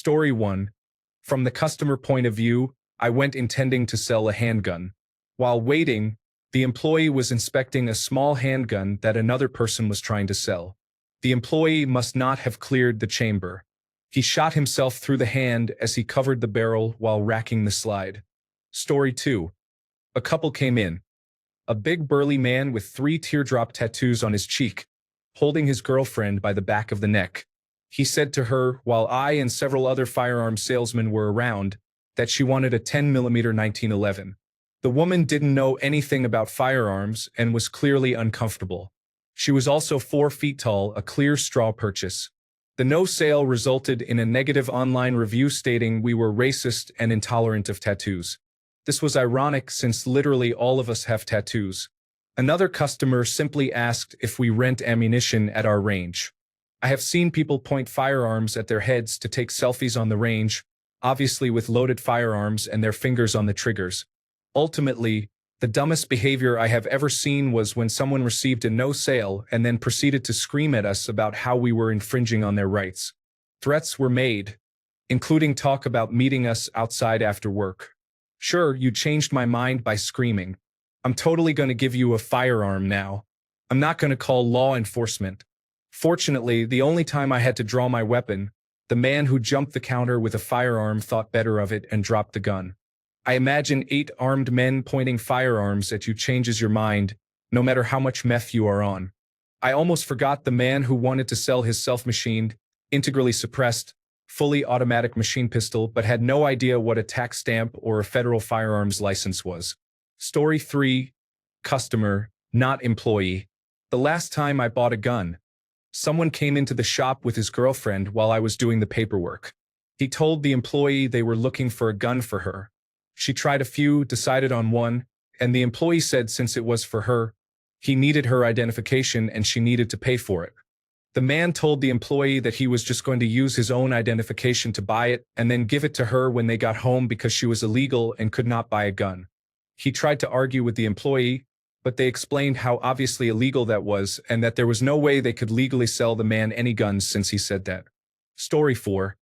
Story 1. From the customer point of view, I went intending to sell a handgun. While waiting, the employee was inspecting a small handgun that another person was trying to sell. The employee must not have cleared the chamber. He shot himself through the hand as he covered the barrel while racking the slide. Story 2. A couple came in. A big burly man with 3 teardrop tattoos on his cheek, holding his girlfriend by the back of the neck. He said to her, while I and several other firearms salesmen were around, that she wanted a 10mm 1911. The woman didn't know anything about firearms and was clearly uncomfortable. She was also 4 feet tall, a clear straw purchase. The no sale resulted in a negative online review stating we were racist and intolerant of tattoos. This was ironic since literally all of us have tattoos. Another customer simply asked if we rent ammunition at our range. I have seen people point firearms at their heads to take selfies on the range, obviously with loaded firearms and their fingers on the triggers. Ultimately, the dumbest behavior I have ever seen was when someone received a no sale and then proceeded to scream at us about how we were infringing on their rights. Threats were made, including talk about meeting us outside after work. Sure, you changed my mind by screaming. I'm totally going to give you a firearm now. I'm not going to call law enforcement. Fortunately, the only time I had to draw my weapon, the man who jumped the counter with a firearm thought better of it and dropped the gun. I imagine 8 armed men pointing firearms at you changes your mind, no matter how much meth you are on. I almost forgot the man who wanted to sell his self-machined, integrally suppressed, fully automatic machine pistol but had no idea what a tax stamp or a federal firearms license was. Story 3. Customer, not employee. The last time I bought a gun, someone came into the shop with his girlfriend while I was doing the paperwork. He told the employee they were looking for a gun for her. She tried a few, decided on one, and the employee said since it was for her, he needed her identification and she needed to pay for it. The man told the employee that he was just going to use his own identification to buy it and then give it to her when they got home because she was illegal and could not buy a gun. He tried to argue with the employee, but they explained how obviously illegal that was and that there was no way they could legally sell the man any guns since he said that. Story 4.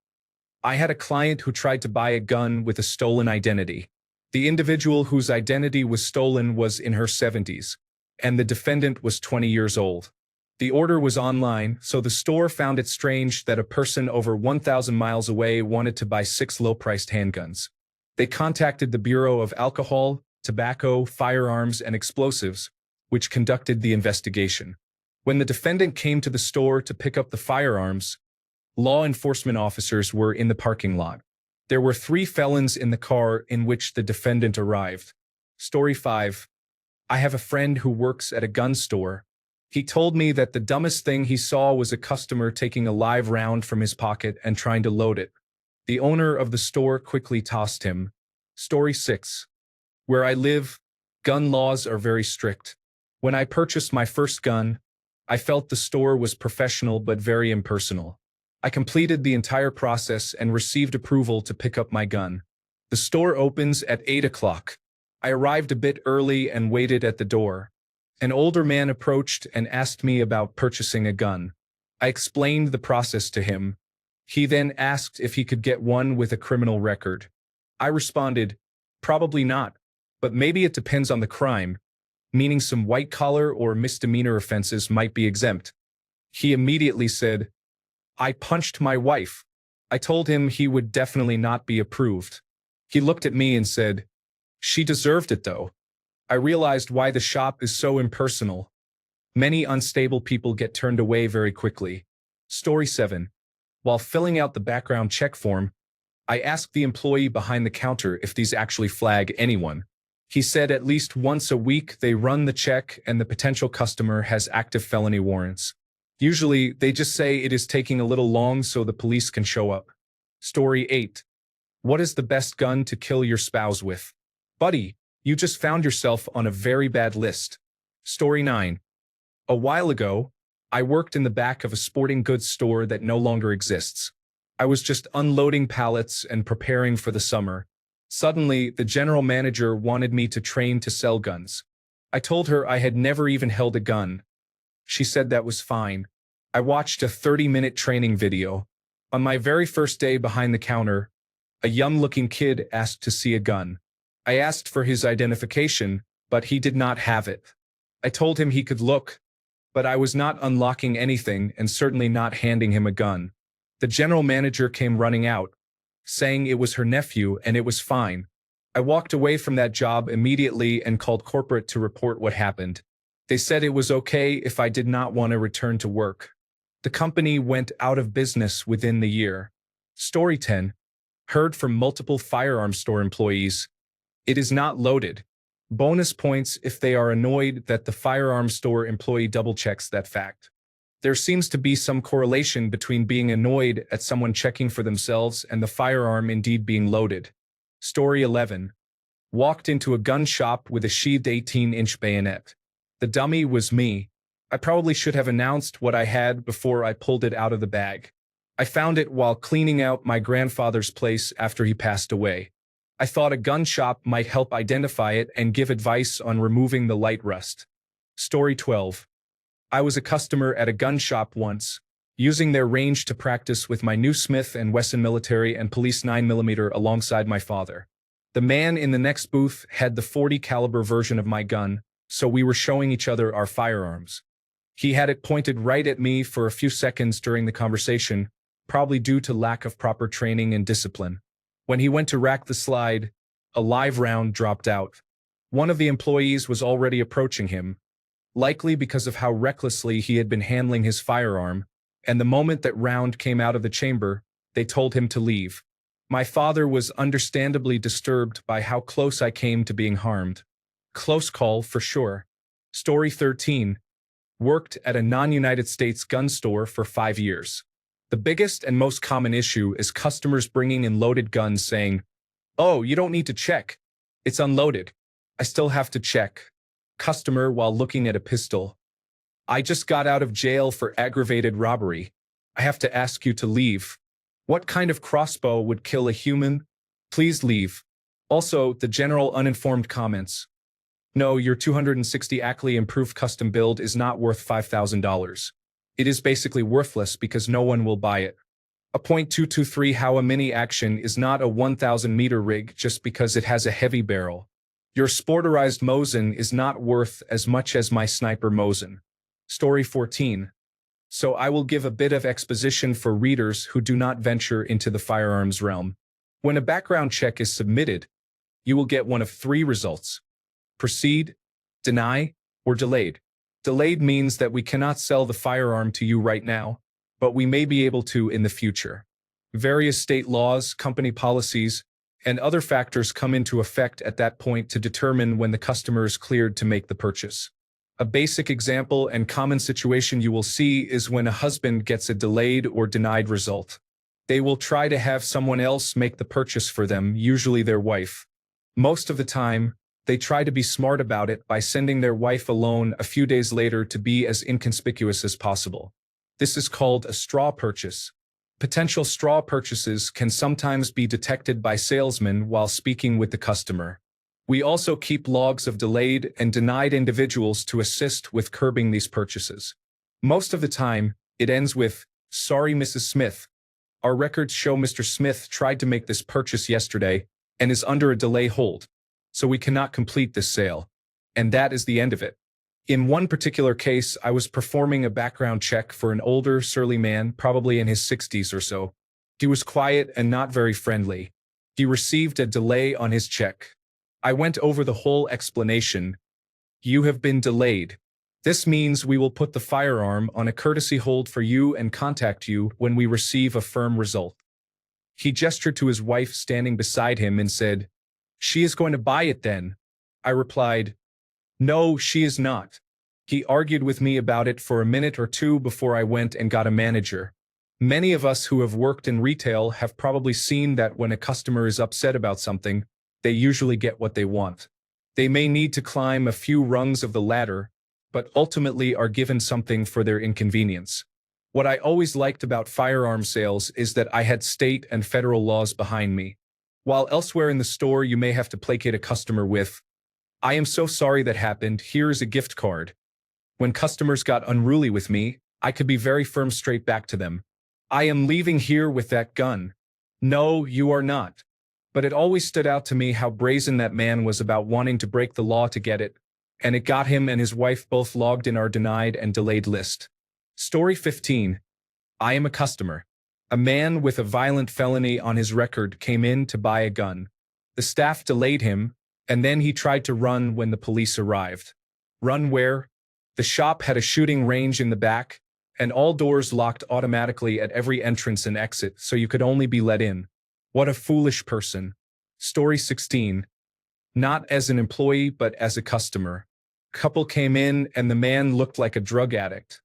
I had a client who tried to buy a gun with a stolen identity. The individual whose identity was stolen was in her 70s, and the defendant was 20 years old. The order was online, so the store found it strange that a person over 1,000 miles away wanted to buy 6 low-priced handguns. They contacted the Bureau of Alcohol, Tobacco, Firearms, and Explosives, which conducted the investigation. When the defendant came to the store to pick up the firearms, law enforcement officers were in the parking lot. There were 3 felons in the car in which the defendant arrived. Story 5. I have a friend who works at a gun store. He told me that the dumbest thing he saw was a customer taking a live round from his pocket and trying to load it. The owner of the store quickly tossed him. Story 6. Where I live, gun laws are very strict. When I purchased my first gun, I felt the store was professional but very impersonal. I completed the entire process and received approval to pick up my gun. The store opens at 8 o'clock. I arrived a bit early and waited at the door. An older man approached and asked me about purchasing a gun. I explained the process to him. He then asked if he could get one with a criminal record. I responded, probably not, but maybe it depends on the crime, meaning some white-collar or misdemeanor offenses might be exempt. He immediately said, I punched my wife. I told him he would definitely not be approved. He looked at me and said, she deserved it though. I realized why the shop is so impersonal. Many unstable people get turned away very quickly. Story 7. While filling out the background check form, I asked the employee behind the counter if these actually flag anyone. He said at least once a week they run the check and the potential customer has active felony warrants. Usually, they just say it is taking a little long so the police can show up. Story 8. What is the best gun to kill your spouse with? Buddy, you just found yourself on a very bad list. Story 9. A while ago, I worked in the back of a sporting goods store that no longer exists. I was just unloading pallets and preparing for the summer. Suddenly, the general manager wanted me to train to sell guns. I told her I had never even held a gun. She said that was fine. I watched a 30-minute training video. On my very first day behind the counter, a young-looking kid asked to see a gun. I asked for his identification, but he did not have it. I told him he could look, but I was not unlocking anything and certainly not handing him a gun. The general manager came running out, saying it was her nephew and it was fine. I walked away from that job immediately and called corporate to report what happened. They said it was okay if I did not want to return to work. The company went out of business within the year. Story 10. Heard from multiple firearms store employees. It is not loaded. Bonus points if they are annoyed that the firearms store employee double-checks that fact. There seems to be some correlation between being annoyed at someone checking for themselves and the firearm indeed being loaded. Story 11. Walked into a gun shop with a sheathed 18-inch bayonet. The dummy was me. I probably should have announced what I had before I pulled it out of the bag. I found it while cleaning out my grandfather's place after he passed away. I thought a gun shop might help identify it and give advice on removing the light rust. Story 12. I was a customer at a gun shop once, using their range to practice with my new Smith & Wesson military and police 9mm alongside my father. The man in the next booth had the .40 caliber version of my gun, so we were showing each other our firearms. He had it pointed right at me for a few seconds during the conversation, probably due to lack of proper training and discipline. When he went to rack the slide, a live round dropped out. One of the employees was already approaching him, likely because of how recklessly he had been handling his firearm, and the moment that round came out of the chamber, they told him to leave. My father was understandably disturbed by how close I came to being harmed. Close call for sure. Story 13. Worked at a non-United States gun store for 5 years. The biggest and most common issue is customers bringing in loaded guns saying, "Oh, you don't need to check. It's unloaded." I still have to check. Customer while looking at a pistol. "I just got out of jail for aggravated robbery. I have to ask you to leave. What kind of crossbow would kill a human? Please leave." Also, the general uninformed comments. No, your 260 Ackley improved custom build is not worth $5,000. It is basically worthless because no one will buy it. A .223 How a mini action is not a 1,000-meter rig just because it has a heavy barrel. Your sporterized Mosin is not worth as much as my sniper Mosin. Story 14. So I will give a bit of exposition for readers who do not venture into the firearms realm. When a background check is submitted, you will get one of 3 results: proceed, deny, or delayed. Delayed means that we cannot sell the firearm to you right now, but we may be able to in the future. Various state laws, company policies, and other factors come into effect at that point to determine when the customer is cleared to make the purchase. A basic example and common situation you will see is when a husband gets a delayed or denied result. They will try to have someone else make the purchase for them, usually their wife. Most of the time, they try to be smart about it by sending their wife alone a few days later to be as inconspicuous as possible. This is called a straw purchase. Potential straw purchases can sometimes be detected by salesmen while speaking with the customer. We also keep logs of delayed and denied individuals to assist with curbing these purchases. Most of the time, it ends with, "Sorry, Mrs. Smith. Our records show Mr. Smith tried to make this purchase yesterday and is under a delay hold, so we cannot complete this sale." And that is the end of it. In one particular case, I was performing a background check for an older, surly man, probably in his 60s or so. He was quiet and not very friendly. He received a delay on his check. I went over the whole explanation. "You have been delayed. This means we will put the firearm on a courtesy hold for you and contact you when we receive a firm result." He gestured to his wife standing beside him and said, "She is going to buy it then." I replied, "No, she is not." He argued with me about it for a minute or two before I went and got a manager. Many of us who have worked in retail have probably seen that when a customer is upset about something, they usually get what they want. They may need to climb a few rungs of the ladder, but ultimately are given something for their inconvenience. What I always liked about firearm sales is that I had state and federal laws behind me. While elsewhere in the store you may have to placate a customer with, "I am so sorry that happened, here is a gift card." When customers got unruly with me, I could be very firm straight back to them. I am leaving here with that gun. No, you are not. But it always stood out to me how brazen that man was about wanting to break the law to get it, and it got him and his wife both logged in our denied and delayed list. Story 15. I am a customer. A man with a violent felony on his record came in to buy a gun. The staff delayed him, and then he tried to run when the police arrived. Run where? The shop had a shooting range in the back, and all doors locked automatically at every entrance and exit, so you could only be let in. What a foolish person. Story 16. Not as an employee, but as a customer. Couple came in, and the man looked like a drug addict.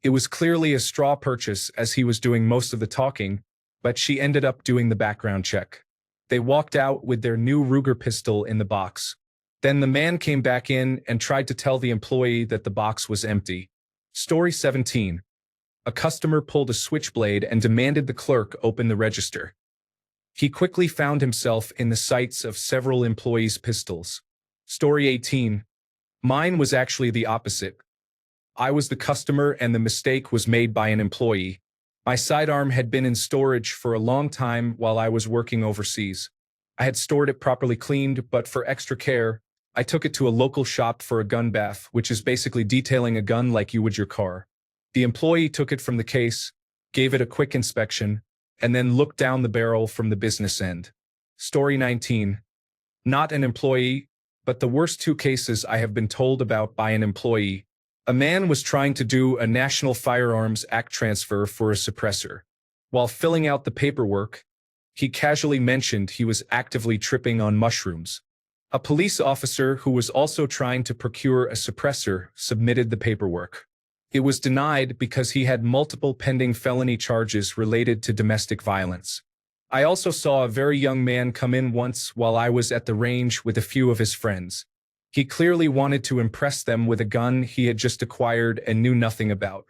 It was clearly a straw purchase as he was doing most of the talking, but she ended up doing the background check. They walked out with their new Ruger pistol in the box. Then the man came back in and tried to tell the employee that the box was empty. Story 17. A customer pulled a switchblade and demanded the clerk open the register. He quickly found himself in the sights of several employees' pistols. Story 18. Mine was actually the opposite. I was the customer and the mistake was made by an employee. My sidearm had been in storage for a long time while I was working overseas. I had stored it properly cleaned, but for extra care, I took it to a local shop for a gun bath, which is basically detailing a gun like you would your car. The employee took it from the case, gave it a quick inspection, and then looked down the barrel from the business end. Story 19. Not an employee, but the worst two cases I have been told about by an employee. A man was trying to do a National Firearms Act transfer for a suppressor. While filling out the paperwork, he casually mentioned he was actively tripping on mushrooms. A police officer who was also trying to procure a suppressor submitted the paperwork. It was denied because he had multiple pending felony charges related to domestic violence. I also saw a very young man come in once while I was at the range with a few of his friends. He clearly wanted to impress them with a gun he had just acquired and knew nothing about.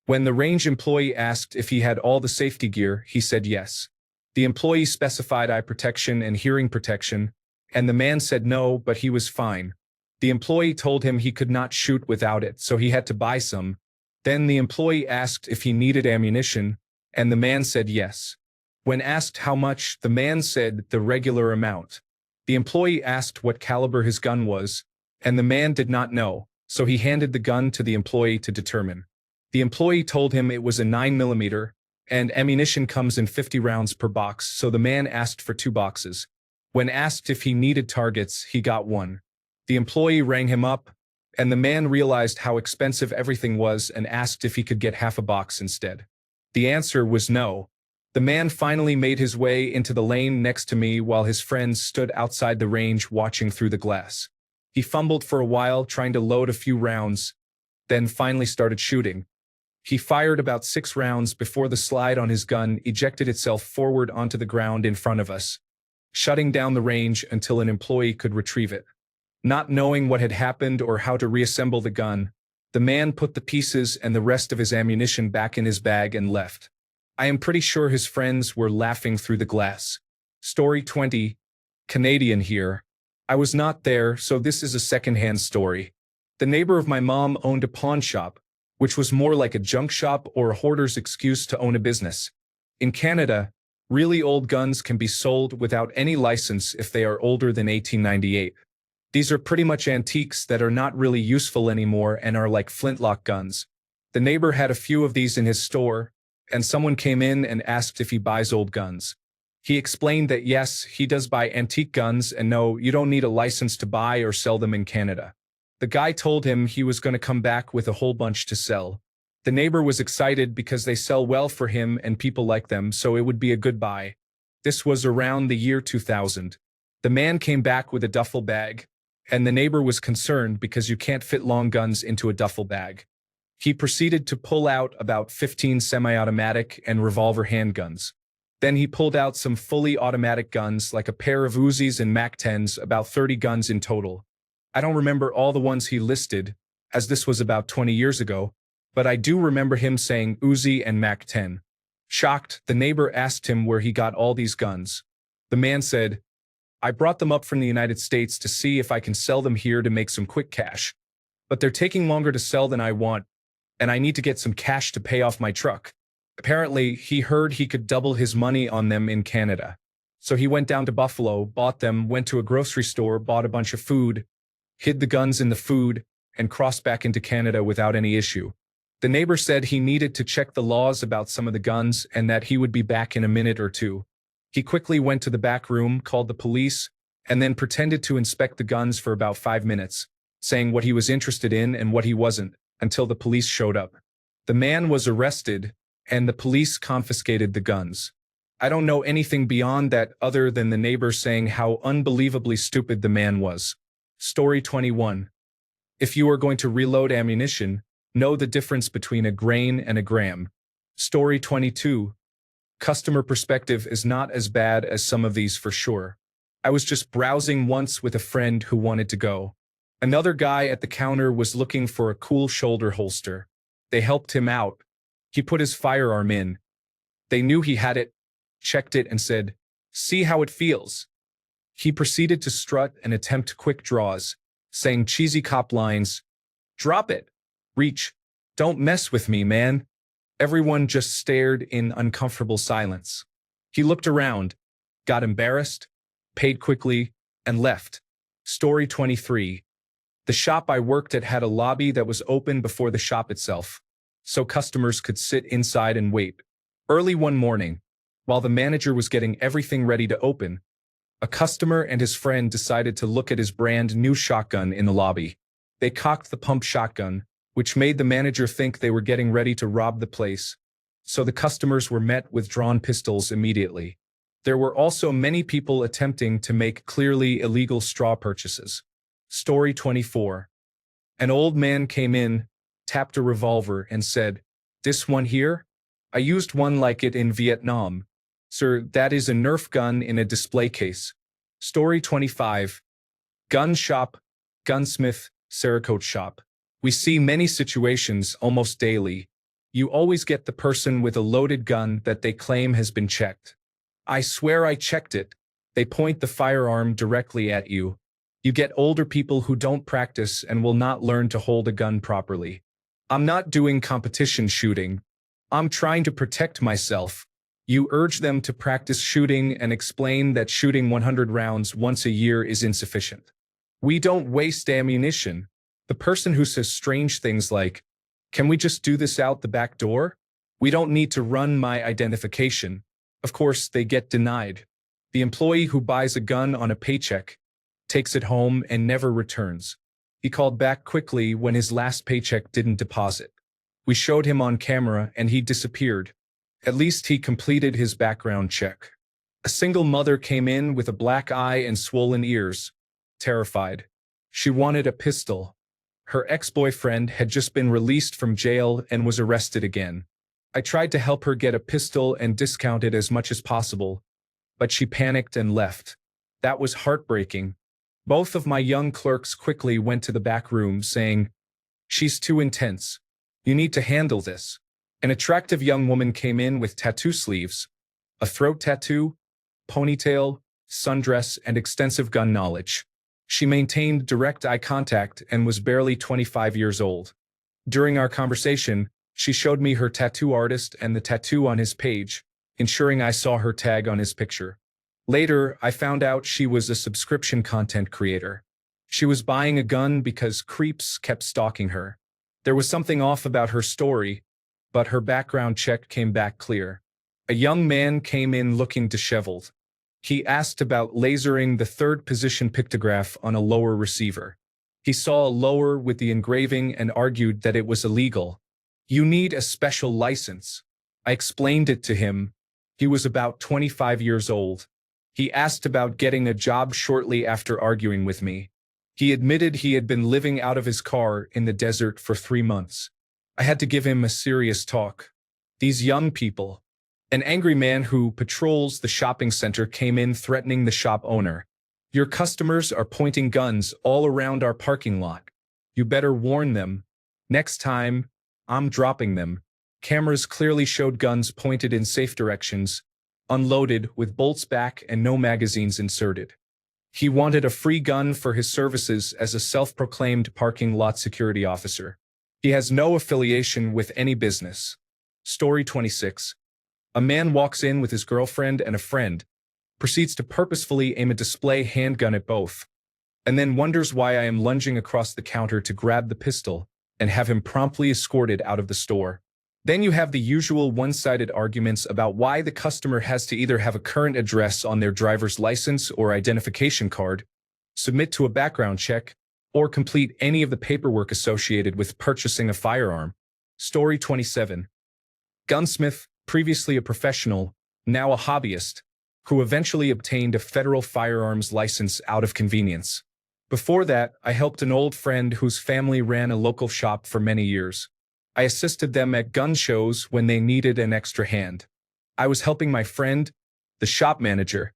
When the range employee asked if he had all the safety gear, he said yes. The employee specified eye protection and hearing protection, and the man said no, but he was fine. The employee told him he could not shoot without it, so he had to buy some. Then the employee asked if he needed ammunition, and the man said yes. When asked how much, the man said the regular amount. The employee asked what caliber his gun was, and the man did not know, so he handed the gun to the employee to determine. The employee told him it was a 9mm, and ammunition comes in 50 rounds per box, so the man asked for 2 boxes. When asked if he needed targets, he got 1. The employee rang him up, and the man realized how expensive everything was and asked if he could get half a box instead. The answer was no. The man finally made his way into the lane next to me while his friends stood outside the range watching through the glass. He fumbled for a while trying to load a few rounds, then finally started shooting. He fired about 6 rounds before the slide on his gun ejected itself forward onto the ground in front of us, shutting down the range until an employee could retrieve it. Not knowing what had happened or how to reassemble the gun, the man put the pieces and the rest of his ammunition back in his bag and left. I am pretty sure his friends were laughing through the glass. Story 20. Canadian here. I was not there, so this is a second-hand story. The neighbor of my mom owned a pawn shop, which was more like a junk shop or a hoarder's excuse to own a business. In Canada, really old guns can be sold without any license if they are older than 1898. These are pretty much antiques that are not really useful anymore and are like flintlock guns. The neighbor had a few of these in his store, and someone came in and asked if he buys old guns. He explained that yes, he does buy antique guns, and no, you don't need a license to buy or sell them in Canada. The guy told him he was going to come back with a whole bunch to sell. The neighbor was excited because they sell well for him and people like them, so it would be a good buy. This was around the year 2000. The man came back with a duffel bag, and the neighbor was concerned because you can't fit long guns into a duffel bag. He proceeded to pull out about 15 semi-automatic and revolver handguns. Then he pulled out some fully automatic guns like a pair of Uzis and MAC-10s, about 30 guns in total. I don't remember all the ones he listed, as this was about 20 years ago, but I do remember him saying Uzi and MAC-10. Shocked, the neighbor asked him where he got all these guns. The man said, "I brought them up from the United States to see if I can sell them here to make some quick cash. But they're taking longer to sell than I want, and I need to get some cash to pay off my truck." Apparently, he heard he could double his money on them in Canada. So he went down to Buffalo, bought them, went to a grocery store, bought a bunch of food, hid the guns in the food, and crossed back into Canada without any issue. The neighbor said he needed to check the laws about some of the guns and that he would be back in a minute or two. He quickly went to the back room, called the police, and then pretended to inspect the guns for about 5 minutes, saying what he was interested in and what he wasn't, until the police showed up. The man was arrested, and the police confiscated the guns. I don't know anything beyond that other than the neighbor saying how unbelievably stupid the man was. Story 21. If you are going to reload ammunition, know the difference between a grain and a gram. Story 22. Customer perspective is not as bad as some of these for sure. I was just browsing once with a friend who wanted to go. Another guy at the counter was looking for a cool shoulder holster. They helped him out. He put his firearm in. They knew he had it, checked it, and said, "See how it feels." He proceeded to strut and attempt quick draws, saying cheesy cop lines, "Drop it. Reach. Don't mess with me, man." Everyone just stared in uncomfortable silence. He looked around, got embarrassed, paid quickly, and left. Story 23. The shop I worked at had a lobby that was open before the shop itself, so customers could sit inside and wait. Early one morning, while the manager was getting everything ready to open, a customer and his friend decided to look at his brand new shotgun in the lobby. They cocked the pump shotgun, which made the manager think they were getting ready to rob the place, so the customers were met with drawn pistols immediately. There were also many people attempting to make clearly illegal straw purchases. Story 24. An old man came in, tapped a revolver, and said, "This one here? I used one like it in Vietnam. Sir, that is a Nerf gun in a display case." Story 25. Gun shop, gunsmith, Cerakote shop. We see many situations almost daily. You always get the person with a loaded gun that they claim has been checked. "I swear I checked it." They point the firearm directly at you. You get older people who don't practice and will not learn to hold a gun properly. "I'm not doing competition shooting. I'm trying to protect myself." You urge them to practice shooting and explain that shooting 100 rounds once a year is insufficient. We don't waste ammunition. The person who says strange things like, "Can we just do this out the back door? We don't need to run my identification." Of course, they get denied. The employee who buys a gun on a paycheck, takes it home, and never returns. He called back quickly when his last paycheck didn't deposit. We showed him on camera and he disappeared. At least he completed his background check. A single mother came in with a black eye and swollen ears, terrified. She wanted a pistol. Her ex-boyfriend had just been released from jail and was arrested again. I tried to help her get a pistol and discount it as much as possible, but she panicked and left. That was heartbreaking. Both of my young clerks quickly went to the back room saying, "She's too intense. You need to handle this." An attractive young woman came in with tattoo sleeves, a throat tattoo, ponytail, sundress, and extensive gun knowledge. She maintained direct eye contact and was barely 25 years old. During our conversation, she showed me her tattoo artist and the tattoo on his page, ensuring I saw her tag on his picture. Later, I found out she was a subscription content creator. She was buying a gun because creeps kept stalking her. There was something off about her story, but her background check came back clear. A young man came in looking disheveled. He asked about lasering the third position pictograph on a lower receiver. He saw a lower with the engraving and argued that it was illegal. "You need a special license." I explained it to him. He was about 25 years old. He asked about getting a job shortly after arguing with me. He admitted he had been living out of his car in the desert for 3 months. I had to give him a serious talk. These young people. An angry man who patrols the shopping center came in threatening the shop owner. "Your customers are pointing guns all around our parking lot. You better warn them. Next time, I'm dropping them." Cameras clearly showed guns pointed in safe directions, unloaded with bolts back and no magazines inserted. He wanted a free gun for his services as a self-proclaimed parking lot security officer. He has no affiliation with any business. Story 26. A man walks in with his girlfriend and a friend, proceeds to purposefully aim a display handgun at both, and then wonders why I am lunging across the counter to grab the pistol and have him promptly escorted out of the store. Then you have the usual one-sided arguments about why the customer has to either have a current address on their driver's license or identification card, submit to a background check, or complete any of the paperwork associated with purchasing a firearm. Story 27. Gunsmith, previously a professional, now a hobbyist, who eventually obtained a federal firearms license out of convenience. Before that, I helped an old friend whose family ran a local shop for many years. I assisted them at gun shows when they needed an extra hand. I was helping my friend, the shop manager,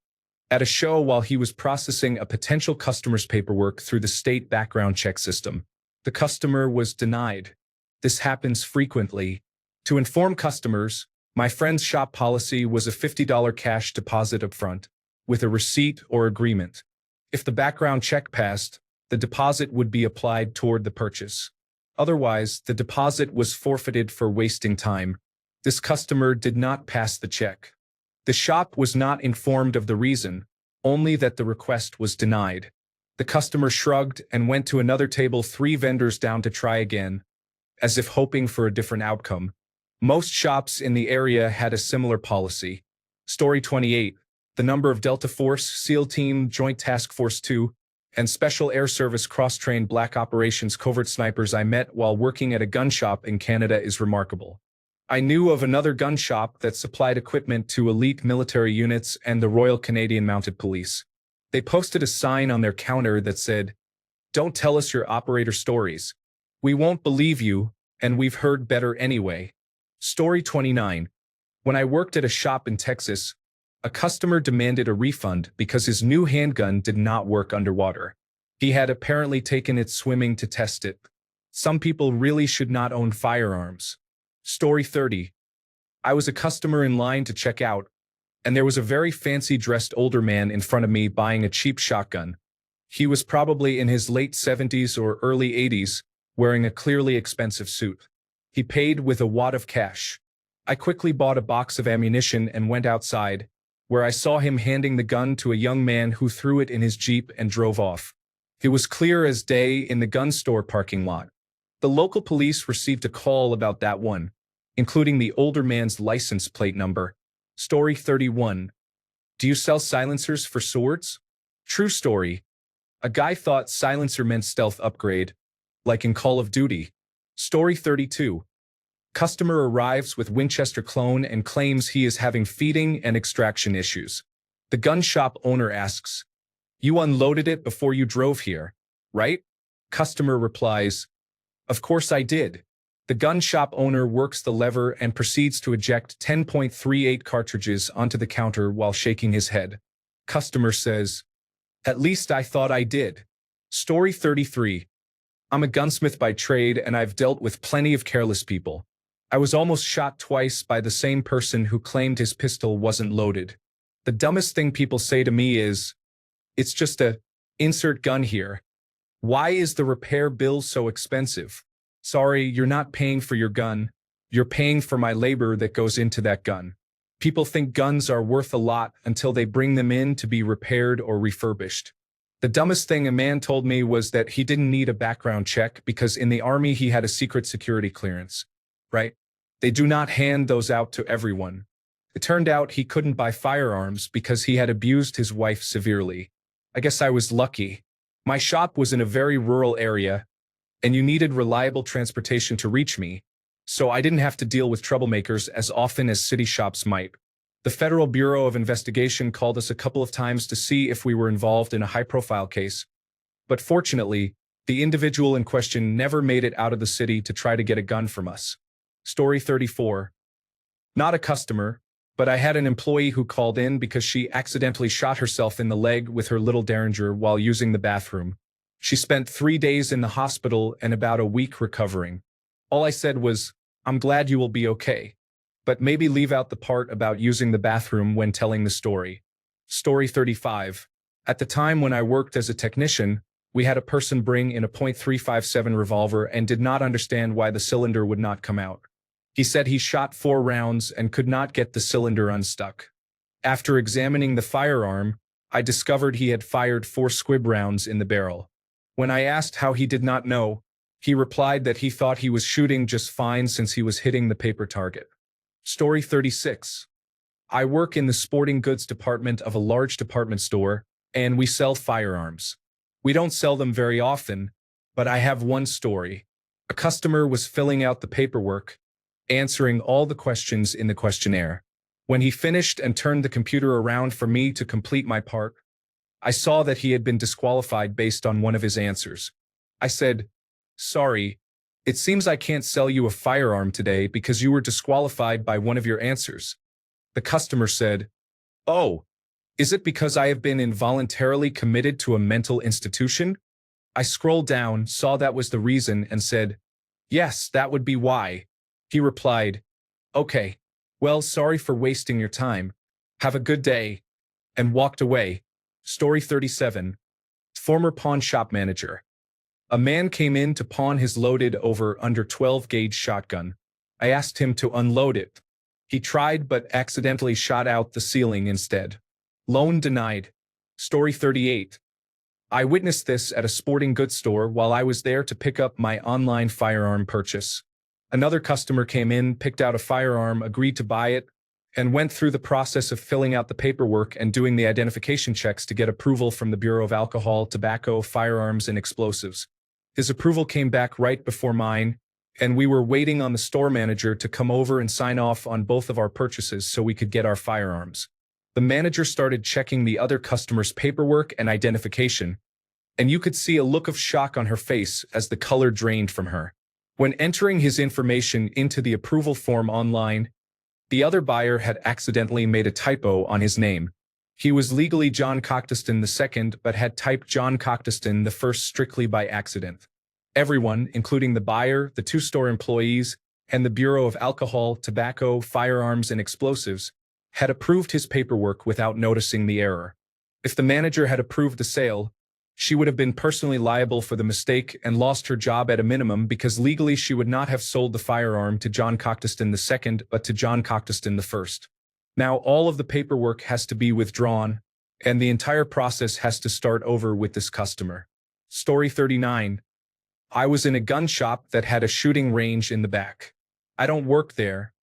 at a show while he was processing a potential customer's paperwork through the state background check system. The customer was denied. This happens frequently. To inform customers, my friend's shop policy was a $50 cash deposit upfront, with a receipt or agreement. If the background check passed, the deposit would be applied toward the purchase. Otherwise, the deposit was forfeited for wasting time. This customer did not pass the check. The shop was not informed of the reason, only that the request was denied. The customer shrugged and went to another table 3 vendors down to try again, as if hoping for a different outcome. Most shops in the area had a similar policy. Story 28. The number of Delta Force, SEAL Team, Joint Task Force 2, and Special Air Service cross-trained Black Operations covert snipers I met while working at a gun shop in Canada is remarkable. I knew of another gun shop that supplied equipment to elite military units and the Royal Canadian Mounted Police. They posted a sign on their counter that said, "Don't tell us your operator stories. We won't believe you, and we've heard better anyway." Story 29. When I worked at a shop in Texas, a customer demanded a refund because his new handgun did not work underwater. He had apparently taken it swimming to test it. Some people really should not own firearms. Story 30. I was a customer in line to check out, and there was a very fancy-dressed older man in front of me buying a cheap shotgun. He was probably in his late 70s or early 80s, wearing a clearly expensive suit. He paid with a wad of cash. I quickly bought a box of ammunition and went outside, where I saw him handing the gun to a young man who threw it in his Jeep and drove off. It was clear as day in the gun store parking lot. The local police received a call about that one, including the older man's license plate number. Story 31. Do you sell silencers for swords? True story. A guy thought silencer meant stealth upgrade, like in Call of Duty. Story 32. Customer arrives with Winchester clone and claims he is having feeding and extraction issues. The gun shop owner asks, "You unloaded it before you drove here, right?" Customer replies, "Of course I did." The gun shop owner works the lever and proceeds to eject 10.38 cartridges onto the counter while shaking his head. Customer says, "At least I thought I did." Story 33. I'm a gunsmith by trade and I've dealt with plenty of careless people. I was almost shot twice by the same person who claimed his pistol wasn't loaded. The dumbest thing people say to me is, "It's just a insert gun here. Why is the repair bill so expensive?" Sorry, you're not paying for your gun. You're paying for my labor that goes into that gun. People think guns are worth a lot until they bring them in to be repaired or refurbished. The dumbest thing a man told me was that he didn't need a background check because in the army he had a secret security clearance. Right? They do not hand those out to everyone. It turned out he couldn't buy firearms because he had abused his wife severely. I guess I was lucky. My shop was in a very rural area, and you needed reliable transportation to reach me, so I didn't have to deal with troublemakers as often as city shops might. The Federal Bureau of Investigation called us a couple of times to see if we were involved in a high-profile case, but fortunately, the individual in question never made it out of the city to try to get a gun from us. Story 34. Not a customer, but I had an employee who called in because she accidentally shot herself in the leg with her little Derringer while using the bathroom. She spent 3 days in the hospital and about a week recovering. All I said was, "I'm glad you will be okay, but maybe leave out the part about using the bathroom when telling the story." Story 35. At the time when I worked as a technician, we had a person bring in a .357 revolver and did not understand why the cylinder would not come out. He said he shot 4 rounds and could not get the cylinder unstuck. After examining the firearm, I discovered he had fired 4 squib rounds in the barrel. When I asked how he did not know, he replied that he thought he was shooting just fine since he was hitting the paper target. Story 36. I work in the sporting goods department of a large department store, and we sell firearms. We don't sell them very often, but I have one story. A customer was filling out the paperwork, answering all the questions in the questionnaire. When he finished and turned the computer around for me to complete my part, I saw that he had been disqualified based on one of his answers. I said, "Sorry, it seems I can't sell you a firearm today because you were disqualified by one of your answers." The customer said, "Oh, is it because I have been involuntarily committed to a mental institution?" I scrolled down, saw that was the reason, and said, "Yes, that would be why." He replied, "Okay, well, sorry for wasting your time. Have a good day," and walked away. Story 37. Former pawn shop manager. A man came in to pawn his loaded over under 12-gauge shotgun. I asked him to unload it. He tried but accidentally shot out the ceiling instead. Loan denied. Story 38. I witnessed this at a sporting goods store while I was there to pick up my online firearm purchase. Another customer came in, picked out a firearm, agreed to buy it, and went through the process of filling out the paperwork and doing the identification checks to get approval from the Bureau of Alcohol, Tobacco, Firearms, and Explosives. His approval came back right before mine, and we were waiting on the store manager to come over and sign off on both of our purchases so we could get our firearms. The manager started checking the other customer's paperwork and identification, and you could see a look of shock on her face as the color drained from her. When entering his information into the approval form online, the other buyer had accidentally made a typo on his name. He was legally John Cocktiston II, but had typed John Cocktiston I strictly by accident. Everyone, including the buyer, the 2 store employees, and the Bureau of Alcohol, Tobacco, Firearms, and Explosives, had approved his paperwork without noticing the error. If the manager had approved the sale, she would have been personally liable for the mistake and lost her job at a minimum because legally she would not have sold the firearm to John Cocktiston II but to John Cocktiston I. Now all of the paperwork has to be withdrawn, and the entire process has to start over with this customer. Story 39. I was in a gun shop that had a shooting range in the back. I don't work there,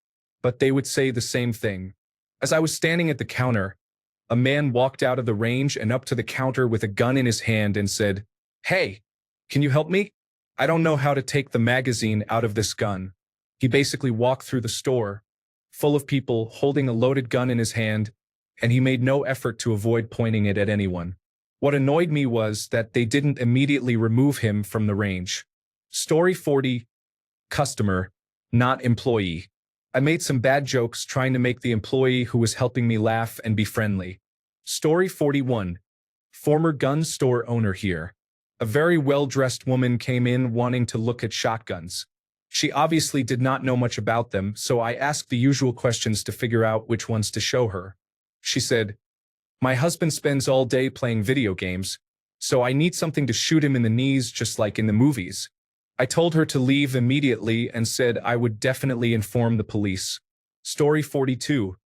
but they would say the same thing. As I was standing at the counter, a man walked out of the range and up to the counter with a gun in his hand and said, "Hey, can you help me? I don't know how to take the magazine out of this gun." He basically walked through the store, full of people holding a loaded gun in his hand, and he made no effort to avoid pointing it at anyone. What annoyed me was that they didn't immediately remove him from the range. Story 40. Customer, not employee. I made some bad jokes trying to make the employee who was helping me laugh and be friendly. Story 41. Former gun store owner here. A very well-dressed woman came in wanting to look at shotguns. She obviously did not know much about them, so I asked the usual questions to figure out which ones to show her. She said, "My husband spends all day playing video games, so I need something to shoot him in the knees just like in the movies." I told her to leave immediately and said I would definitely inform the police. Story 42.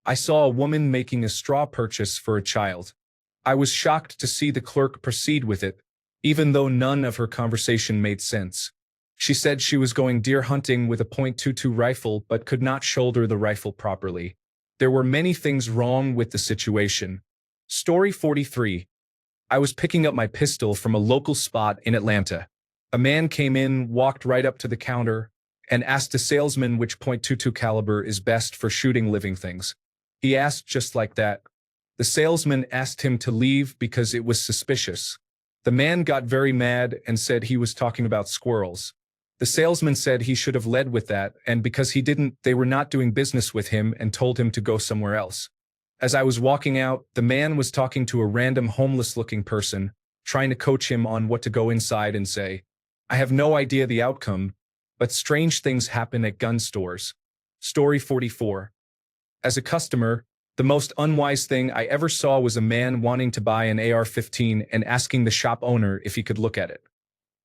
I saw a woman making a straw purchase for a child. I was shocked to see the clerk proceed with it, even though none of her conversation made sense. She said she was going deer hunting with a .22 rifle but could not shoulder the rifle properly. There were many things wrong with the situation. Story 43. I was picking up my pistol from a local spot in Atlanta. A man came in, walked right up to the counter, and asked a salesman which .22 caliber is best for shooting living things. He asked just like that. The salesman asked him to leave because it was suspicious. The man got very mad and said he was talking about squirrels. The salesman said he should have led with that, and because he didn't, they were not doing business with him and told him to go somewhere else. As I was walking out, the man was talking to a random homeless-looking person, trying to coach him on what to go inside and say. I have no idea the outcome, but strange things happen at gun stores. Story 44. As a customer, the most unwise thing I ever saw was a man wanting to buy an AR-15 and asking the shop owner if he could look at it.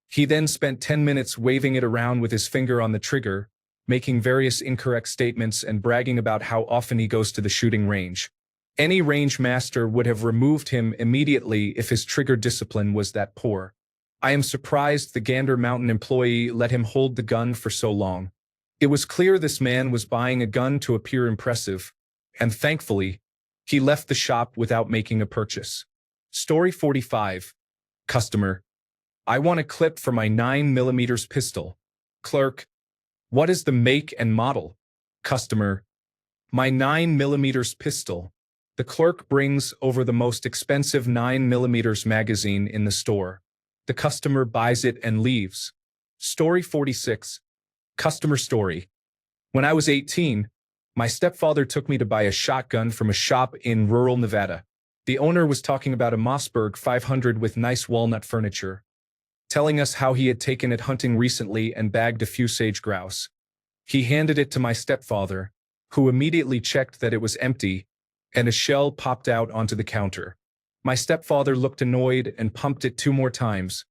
He then spent 10 minutes waving it around with his finger on the trigger, making various incorrect statements and bragging about how often he goes to the shooting range. Any range master would have removed him immediately if his trigger discipline was that poor. I am surprised the Gander Mountain employee let him hold the gun for so long. It was clear this man was buying a gun to appear impressive, and thankfully, he left the shop without making a purchase. Story 45. Customer. I want a clip for my 9mm pistol. Clerk. What is the make and model? Customer. My 9mm pistol. The clerk brings over the most expensive 9mm magazine in the store. The customer buys it and leaves. Story 46. Customer story. When I was 18, my stepfather took me to buy a shotgun from a shop in rural Nevada. The owner was talking about a Mossberg 500 with nice walnut furniture, telling us how he had taken it hunting recently and bagged a few sage grouse. He handed it to my stepfather, who immediately checked that it was empty, and a shell popped out onto the counter. My stepfather looked annoyed and pumped it 2 more times,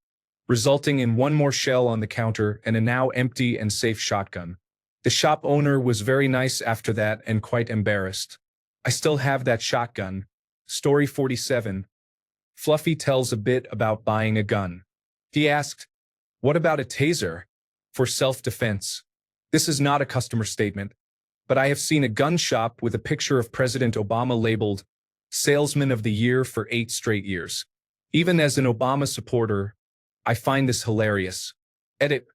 resulting in 1 more shell on the counter and a now empty and safe shotgun. The shop owner was very nice after that and quite embarrassed. I still have that shotgun. Story 47. Fluffy tells a bit about buying a gun. He asked, "What about a taser?" For self-defense. This is not a customer statement, but I have seen a gun shop with a picture of President Obama labeled Salesman of the Year for 8 straight years. Even as an Obama supporter, I find this hilarious. Edit.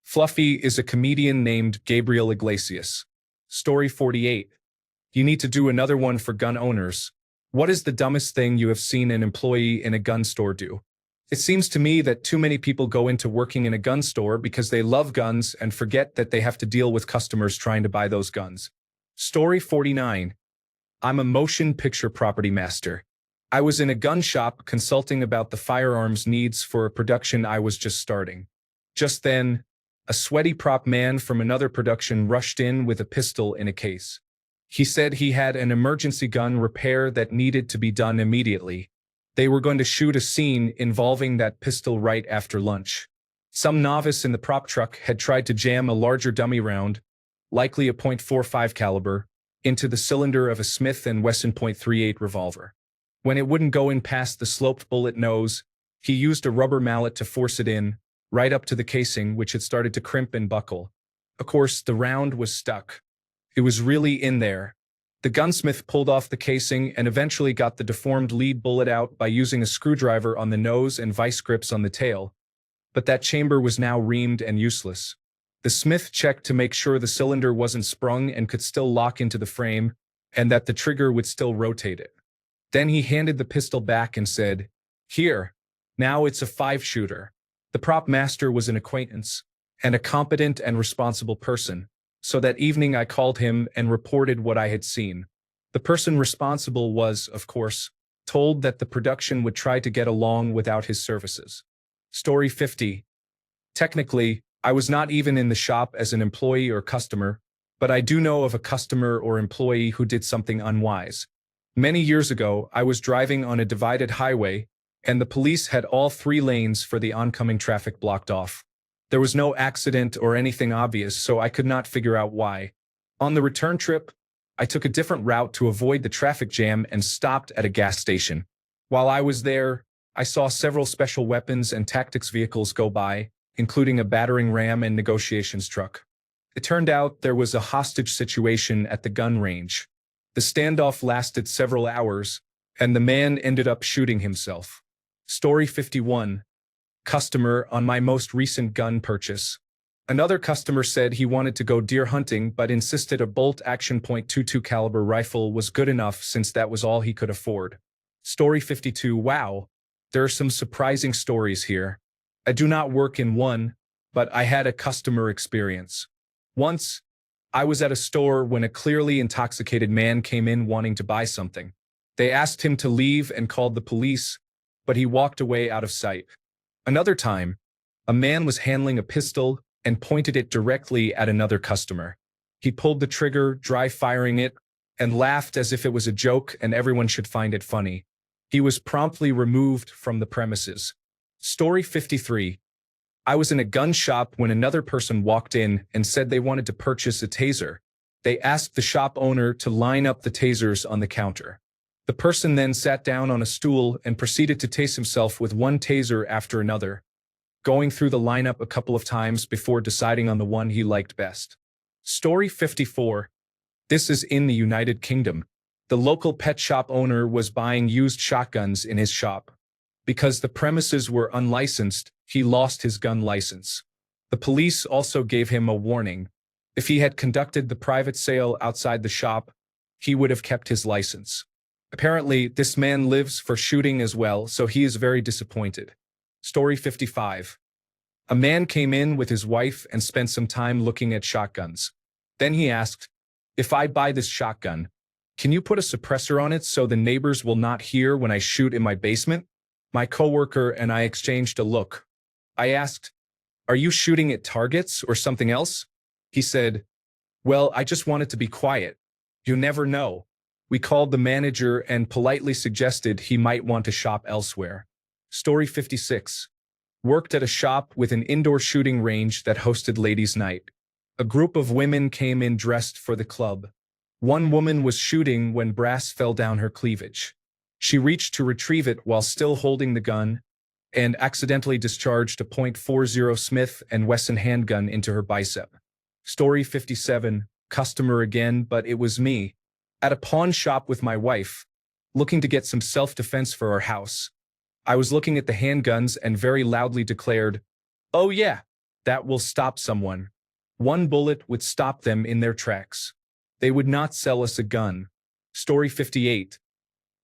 Fluffy is a comedian named Gabriel Iglesias. Story 48. You need to do another one for gun owners. What is the dumbest thing you have seen an employee in a gun store do? It seems to me that too many people go into working in a gun store because they love guns and forget that they have to deal with customers trying to buy those guns. Story 49. I'm a motion picture property master. I was in a gun shop consulting about the firearms needs for a production I was just starting. Just then, a sweaty prop man from another production rushed in with a pistol in a case. He said he had an emergency gun repair that needed to be done immediately. They were going to shoot a scene involving that pistol right after lunch. Some novice in the prop truck had tried to jam a larger dummy round, likely a .45 caliber, into the cylinder of a Smith & Wesson .38 revolver. When it wouldn't go in past the sloped bullet nose, he used a rubber mallet to force it in, right up to the casing, which had started to crimp and buckle. Of course, the round was stuck. It was really in there. The gunsmith pulled off the casing and eventually got the deformed lead bullet out by using a screwdriver on the nose and vice grips on the tail. But that chamber was now reamed and useless. The smith checked to make sure the cylinder wasn't sprung and could still lock into the frame, and that the trigger would still rotate it. Then he handed the pistol back and said, "Here, now it's a 5-shooter. The prop master was an acquaintance, and a competent and responsible person. So that evening I called him and reported what I had seen. The person responsible was, of course, told that the production would try to get along without his services. Story 50. Technically, I was not even in the shop as an employee or customer, but I do know of a customer or employee who did something unwise. Many years ago, I was driving on a divided highway, and the police had all 3 lanes for the oncoming traffic blocked off. There was no accident or anything obvious, so I could not figure out why. On the return trip, I took a different route to avoid the traffic jam and stopped at a gas station. While I was there, I saw several special weapons and tactics vehicles go by, including a battering ram and negotiations truck. It turned out there was a hostage situation at the gun range. The standoff lasted several hours, and the man ended up shooting himself. Story 51. Customer on my most recent gun purchase. Another customer said he wanted to go deer hunting but insisted a bolt-action .22 caliber rifle was good enough since that was all he could afford. Story 52. Wow, there are some surprising stories here. I do not work in one, but I had a customer experience. Once, I was at a store when a clearly intoxicated man came in wanting to buy something. They asked him to leave and called the police, but he walked away out of sight. Another time, a man was handling a pistol and pointed it directly at another customer. He pulled the trigger, dry firing it, and laughed as if it was a joke and everyone should find it funny. He was promptly removed from the premises. Story 53. I was in a gun shop when another person walked in and said they wanted to purchase a taser. They asked the shop owner to line up the tasers on the counter. The person then sat down on a stool and proceeded to tase himself with one taser after another, going through the lineup a couple of times before deciding on the one he liked best. Story 54. This is in the United Kingdom. The local pet shop owner was buying used shotguns in his shop. Because the premises were unlicensed, he lost his gun license. The police also gave him a warning. If he had conducted the private sale outside the shop, he would have kept his license. Apparently, this man lives for shooting as well, so he is very disappointed. Story 55. A man came in with his wife and spent some time looking at shotguns. Then he asked, "If I buy this shotgun, can you put a suppressor on it so the neighbors will not hear when I shoot in my basement?" My coworker and I exchanged a look. I asked, "Are you shooting at targets or something else?" He said, "Well, I just wanted to be quiet. You never know." We called the manager and politely suggested he might want to shop elsewhere. Story 56. Worked at a shop with an indoor shooting range that hosted ladies' night. A group of women came in dressed for the club. One woman was shooting when brass fell down her cleavage. She reached to retrieve it while still holding the gun and accidentally discharged a .40 Smith & Wesson handgun into her bicep. Story 57. Customer again, but it was me. At a pawn shop with my wife, looking to get some self-defense for our house. I was looking at the handguns and very loudly declared, "Oh yeah, that will stop someone. One bullet would stop them in their tracks. They would not sell us a gun." Story 58.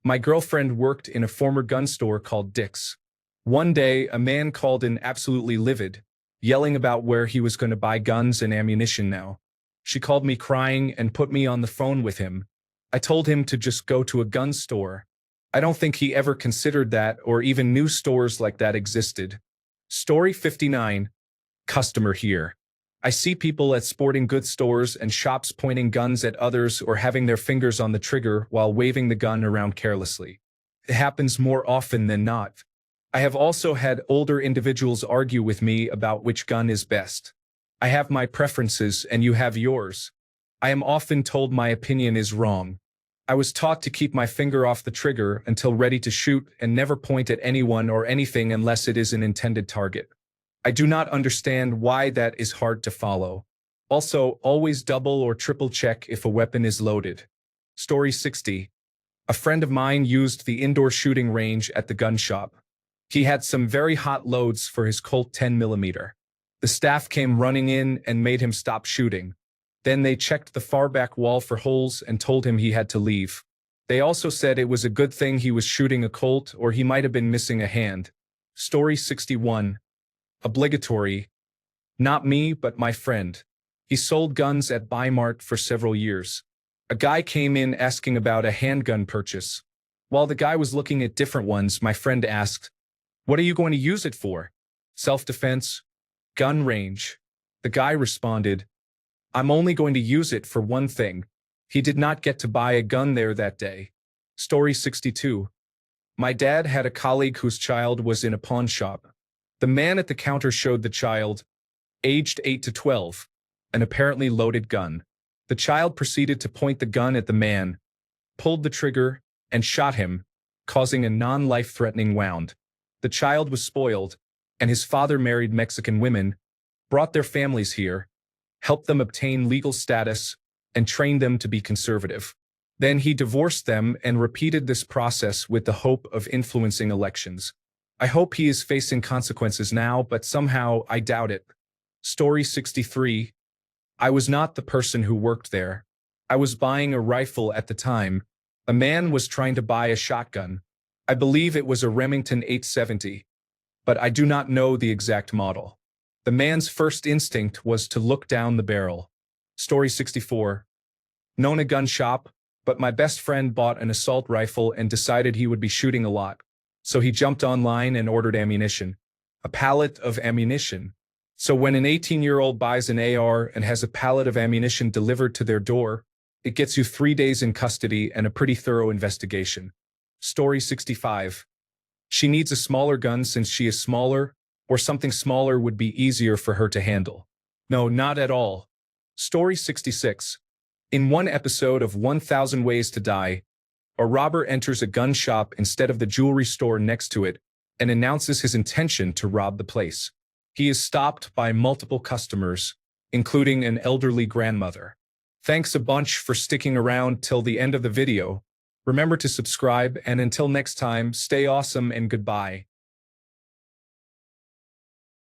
My girlfriend worked in a former gun store called Dick's. One day, a man called in absolutely livid, yelling about where he was going to buy guns and ammunition now. She called me crying and put me on the phone with him. I told him to just go to a gun store. I don't think he ever considered that or even knew stores like that existed. Story 59. Customer here. I see people at sporting goods stores and shops pointing guns at others or having their fingers on the trigger while waving the gun around carelessly. It happens more often than not. I have also had older individuals argue with me about which gun is best. I have my preferences and you have yours. I am often told my opinion is wrong. I was taught to keep my finger off the trigger until ready to shoot and never point at anyone or anything unless it is an intended target. I do not understand why that is hard to follow. Also, always double or triple check if a weapon is loaded. Story 60. A friend of mine used the indoor shooting range at the gun shop. He had some very hot loads for his Colt 10mm. The staff came running in and made him stop shooting. Then they checked the far back wall for holes and told him he had to leave. They also said it was a good thing he was shooting a Colt or he might have been missing a hand. Story 61. Obligatory. Not me, but my friend. He sold guns at Bi-Mart for several years. A guy came in asking about a handgun purchase. While the guy was looking at different ones, my friend asked, "What are you going to use it for?" "Self-defense." "Gun range." The guy responded, "I'm only going to use it for one thing." He did not get to buy a gun there that day. Story 62. My dad had a colleague whose child was in a pawn shop. The man at the counter showed the child, aged 8 to 12, an apparently loaded gun. The child proceeded to point the gun at the man, pulled the trigger, and shot him, causing a non-life-threatening wound. The child was spoiled, and his father married Mexican women, brought their families here, helped them obtain legal status, and trained them to be conservative. Then he divorced them and repeated this process with the hope of influencing elections. I hope he is facing consequences now, but somehow I doubt it. Story 63. I was not the person who worked there. I was buying a rifle at the time. A man was trying to buy a shotgun. I believe it was a Remington 870, but I do not know the exact model. The man's first instinct was to look down the barrel. Story 64. Known a gun shop, but my best friend bought an assault rifle and decided he would be shooting a lot. So he jumped online and ordered ammunition. A pallet of ammunition. So when an 18-year-old buys an AR and has a pallet of ammunition delivered to their door, it gets you 3 days in custody and a pretty thorough investigation. Story 65. She needs a smaller gun since she is smaller, or something smaller would be easier for her to handle. No, not at all. Story 66. In one episode of 1000 Ways to Die, a robber enters a gun shop instead of the jewelry store next to it and announces his intention to rob the place. He is stopped by multiple customers, including an elderly grandmother. Thanks a bunch for sticking around till the end of the video. Remember to subscribe, and until next time, stay awesome and goodbye.